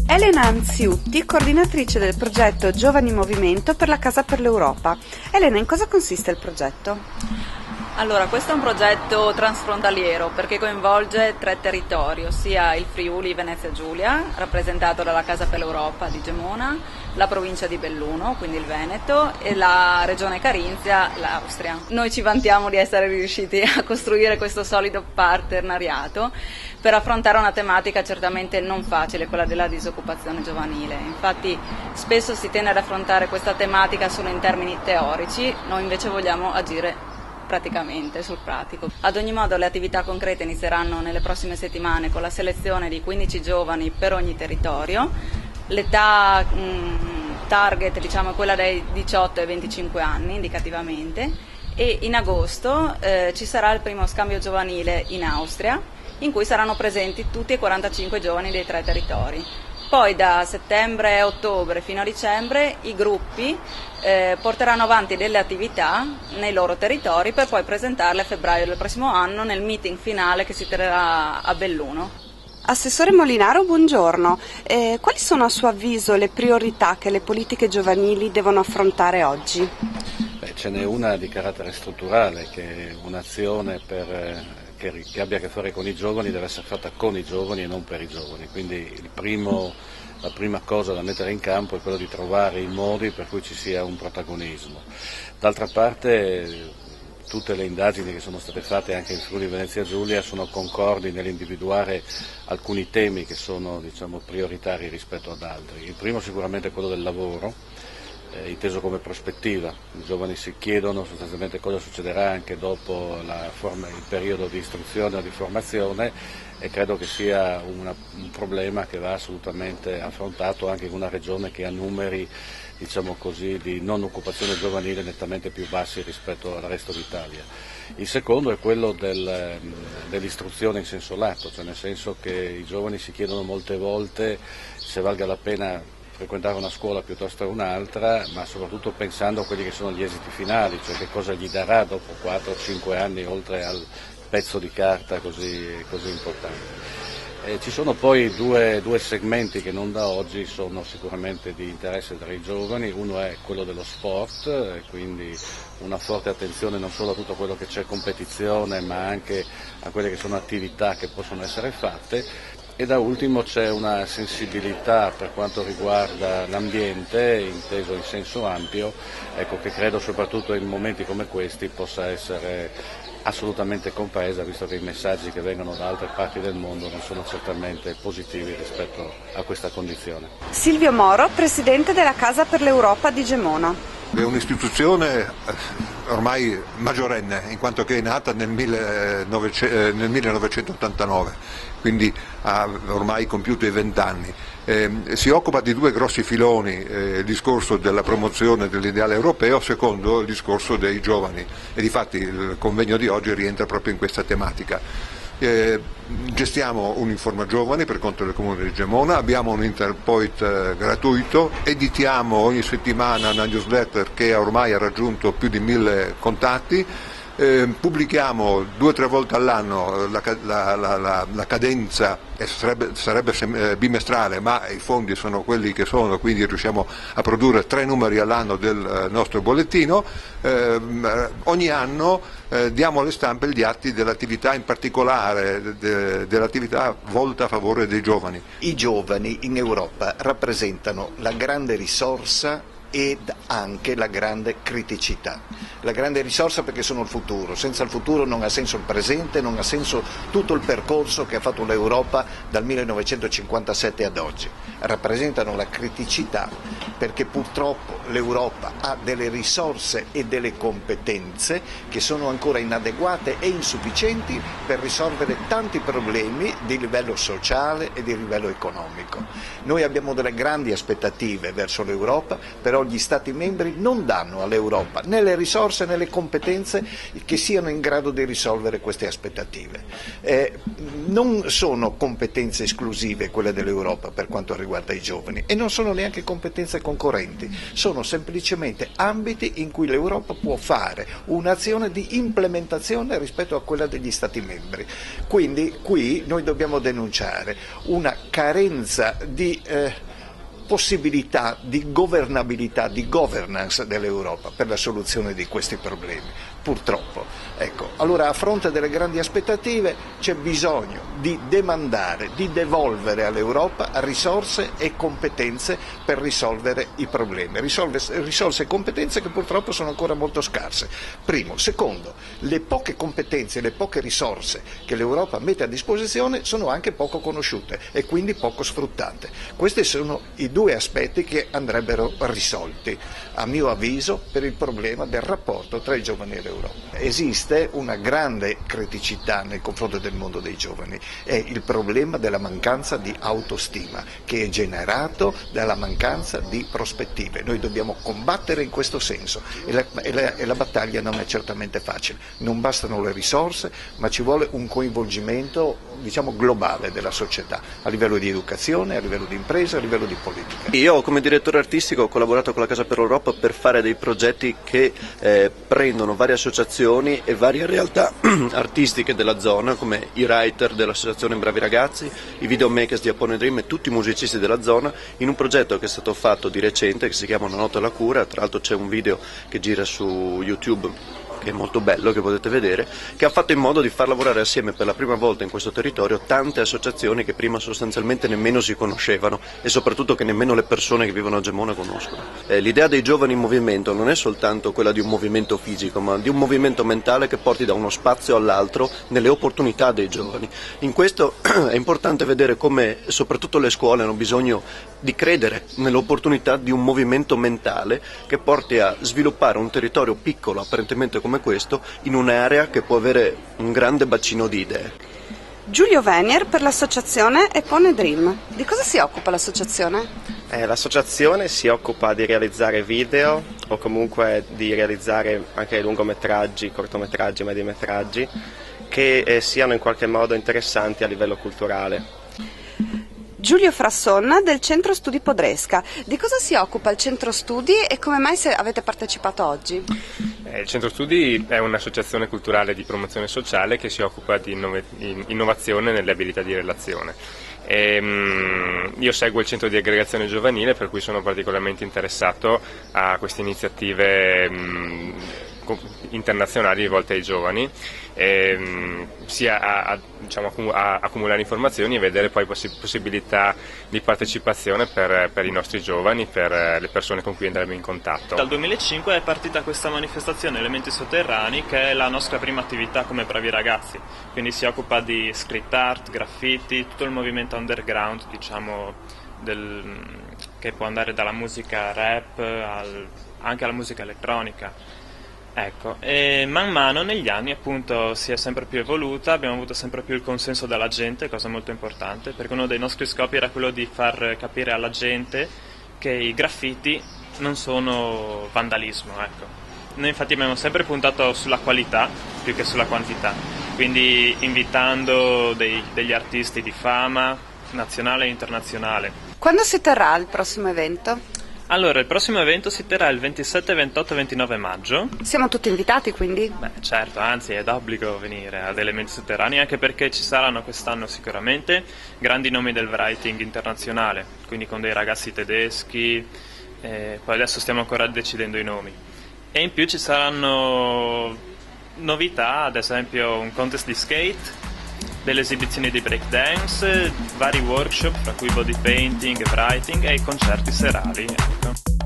Elena Anziutti, coordinatrice del progetto Giovani Movimento per la Casa per l'Europa. Elena, in cosa consiste il progetto? Allora, questo è un progetto transfrontaliero perché coinvolge 3 territori, ossia il Friuli Venezia Giulia, rappresentato dalla Casa per l'Europa di Gemona, la provincia di Belluno, quindi il Veneto, e la regione Carinzia, l'Austria. Noi ci vantiamo di essere riusciti a costruire questo solido partenariato per affrontare una tematica certamente non facile, quella della disoccupazione giovanile. Infatti spesso si tende ad affrontare questa tematica solo in termini teorici, noi invece vogliamo agire praticamente sul pratico. Ad ogni modo le attività concrete inizieranno nelle prossime settimane con la selezione di 15 giovani per ogni territorio. L'età target è quella dai 18 ai 25 anni indicativamente, e in agosto ci sarà il primo scambio giovanile in Austria in cui saranno presenti tutti e 45 giovani dei 3 territori. Poi da settembre e ottobre fino a dicembre i gruppi porteranno avanti delle attività nei loro territori per poi presentarle a febbraio del prossimo anno nel meeting finale che si terrà a Belluno. Assessore Molinaro, buongiorno. Quali sono a suo avviso le priorità che le politiche giovanili devono affrontare oggi? Ce n'è una di carattere strutturale, che è un'azione che abbia a che fare con i giovani, deve essere fatta con i giovani e non per i giovani. Quindi la prima cosa da mettere in campo è quello di trovare i modi per cui ci sia un protagonismo. D'altra parte tutte le indagini che sono state fatte anche in Friuli Venezia Giulia sono concordi nell'individuare alcuni temi che sono prioritari rispetto ad altri. Il primo sicuramente è quello del lavoro, inteso come prospettiva. I giovani si chiedono sostanzialmente cosa succederà anche dopo il periodo di istruzione o di formazione, e credo che sia un problema che va assolutamente affrontato anche in una regione che ha numeri di non occupazione giovanile nettamente più bassi rispetto al resto d'Italia. Il secondo è quello dell'istruzione in senso lato, cioè nel senso che i giovani si chiedono molte volte se valga la pena frequentare una scuola piuttosto che un'altra, ma soprattutto pensando a quelli che sono gli esiti finali, cioè che cosa gli darà dopo 4 o 5 anni oltre al pezzo di carta così importante. Ci sono poi due segmenti che non da oggi sono sicuramente di interesse tra i giovani. Uno è quello dello sport, quindi una forte attenzione non solo a tutto quello che c'è competizione, ma anche a quelle che sono attività che possono essere fatte. E da ultimo c'è una sensibilità per quanto riguarda l'ambiente, inteso in senso ampio, che credo soprattutto in momenti come questi possa essere assolutamente compresa, visto che i messaggi che vengono da altre parti del mondo non sono certamente positivi rispetto a questa condizione. Silvio Moro, Presidente della Casa per l'Europa di Gemona. È un'istituzione ormai maggiorenne, in quanto che è nata nel 1989, quindi ha ormai compiuto i 20 anni. Si occupa di 2 grossi filoni, il discorso della promozione dell'ideale europeo, secondo il discorso dei giovani, e difatti il convegno di oggi rientra proprio in questa tematica. Gestiamo un Informa Giovani per conto del Comune di Gemona, abbiamo un Interpoint gratuito, editiamo ogni settimana una newsletter che ormai ha raggiunto più di 1000 contatti, pubblichiamo 2 o 3 volte all'anno la cadenza, sarebbe bimestrale, ma i fondi sono quelli che sono, quindi riusciamo a produrre 3 numeri all'anno del nostro bollettino. Ogni anno diamo alle stampe gli atti dell'attività, in particolare dell'attività volta a favore dei giovani. I giovani in Europa rappresentano la grande risorsa ed anche la grande criticità. La grande risorsa perché sono il futuro, senza il futuro non ha senso il presente, non ha senso tutto il percorso che ha fatto l'Europa dal 1957 ad oggi. Rappresentano la criticità perché purtroppo l'Europa ha delle risorse e delle competenze che sono ancora inadeguate e insufficienti per risolvere tanti problemi di livello sociale e di livello economico. Noi abbiamo delle grandi aspettative verso l'Europa, però però gli Stati membri non danno all'Europa né le risorse né le competenze che siano in grado di risolvere queste aspettative. Non sono competenze esclusive quelle dell'Europa per quanto riguarda i giovani e non sono neanche competenze concorrenti, sono semplicemente ambiti in cui l'Europa può fare un'azione di implementazione rispetto a quella degli Stati membri. Quindi qui noi dobbiamo denunciare una carenza di possibilità di governabilità, di governance dell'Europa per la soluzione di questi problemi, purtroppo. Ecco, allora a fronte delle grandi aspettative c'è bisogno di demandare, di devolvere all'Europa risorse e competenze per risolvere i problemi, risorse e competenze che purtroppo sono ancora molto scarse. Primo. Secondo, le poche competenze, le poche risorse che l'Europa mette a disposizione sono anche poco conosciute e quindi poco sfruttate. Questi sono i due aspetti che andrebbero risolti, a mio avviso, per il problema del rapporto tra i giovani e l'Europa. Esiste una grande criticità nei confronti del mondo dei giovani, è il problema della mancanza di autostima che è generato dalla mancanza di prospettive. Noi dobbiamo combattere in questo senso e la battaglia non è certamente facile, non bastano le risorse ma ci vuole un coinvolgimento globale della società a livello di educazione, a livello di impresa, a livello di politica. Io come direttore artistico ho collaborato con la Casa per l'Europa per fare dei progetti che prendono varie associazioni e varie realtà artistiche della zona, come i writer dell'associazione Bravi Ragazzi, i videomakers di Apone Dream e tutti i musicisti della zona, in un progetto che è stato fatto di recente che si chiama Una notte alla cura. Tra l'altro c'è un video che gira su YouTube che è molto bello, che potete vedere, che ha fatto in modo di far lavorare assieme per la prima volta in questo territorio tante associazioni che prima sostanzialmente nemmeno si conoscevano e soprattutto che nemmeno le persone che vivono a Gemona conoscono. L'idea dei giovani in movimento non è soltanto quella di un movimento fisico, ma di un movimento mentale che porti da uno spazio all'altro nelle opportunità dei giovani. In questo è importante vedere come soprattutto le scuole hanno bisogno di credere nell'opportunità di un movimento mentale che porti a sviluppare un territorio piccolo, apparentemente come questo, in un'area che può avere un grande bacino di idee. Giulio Venier per l'associazione Apone Dream. Di cosa si occupa l'associazione? L'associazione si occupa di realizzare video o comunque di realizzare anche lungometraggi, cortometraggi, mediometraggi che siano in qualche modo interessanti a livello culturale. Giulio Frasson del Centro Studi Podresca. Di cosa si occupa il Centro Studi e come mai avete partecipato oggi? Il Centro Studi è un'associazione culturale di promozione sociale che si occupa di innovazione nelle abilità di relazione. Io seguo il centro di aggregazione giovanile, per cui sono particolarmente interessato a queste iniziative internazionali rivolte ai giovani, sia a accumulare informazioni e vedere poi possibilità di partecipazione per i nostri giovani, per le persone con cui andremo in contatto. Dal 2005 è partita questa manifestazione Elementi Sotterranei, che è la nostra prima attività come Bravi Ragazzi, quindi si occupa di street art, graffiti, tutto il movimento underground, che può andare dalla musica rap anche alla musica elettronica. Ecco, e man mano negli anni appunto si è sempre più evoluta, abbiamo avuto sempre più il consenso dalla gente, cosa molto importante, perché uno dei nostri scopi era quello di far capire alla gente che i graffiti non sono vandalismo, ecco. Noi infatti abbiamo sempre puntato sulla qualità più che sulla quantità, quindi invitando degli artisti di fama nazionale e internazionale. Quando si terrà il prossimo evento? Allora, il prossimo evento si terrà il 27, 28 e 29 maggio. Siamo tutti invitati quindi? Beh, certo, anzi è d'obbligo venire ad Elementi Sotterranei, anche perché ci saranno quest'anno sicuramente grandi nomi del writing internazionale, quindi con dei ragazzi tedeschi, poi adesso stiamo ancora decidendo i nomi. E in più ci saranno novità, ad esempio un contest di skate, delle esibizioni di breakdance, vari workshop, fra cui body painting e writing e i concerti serali. Ecco.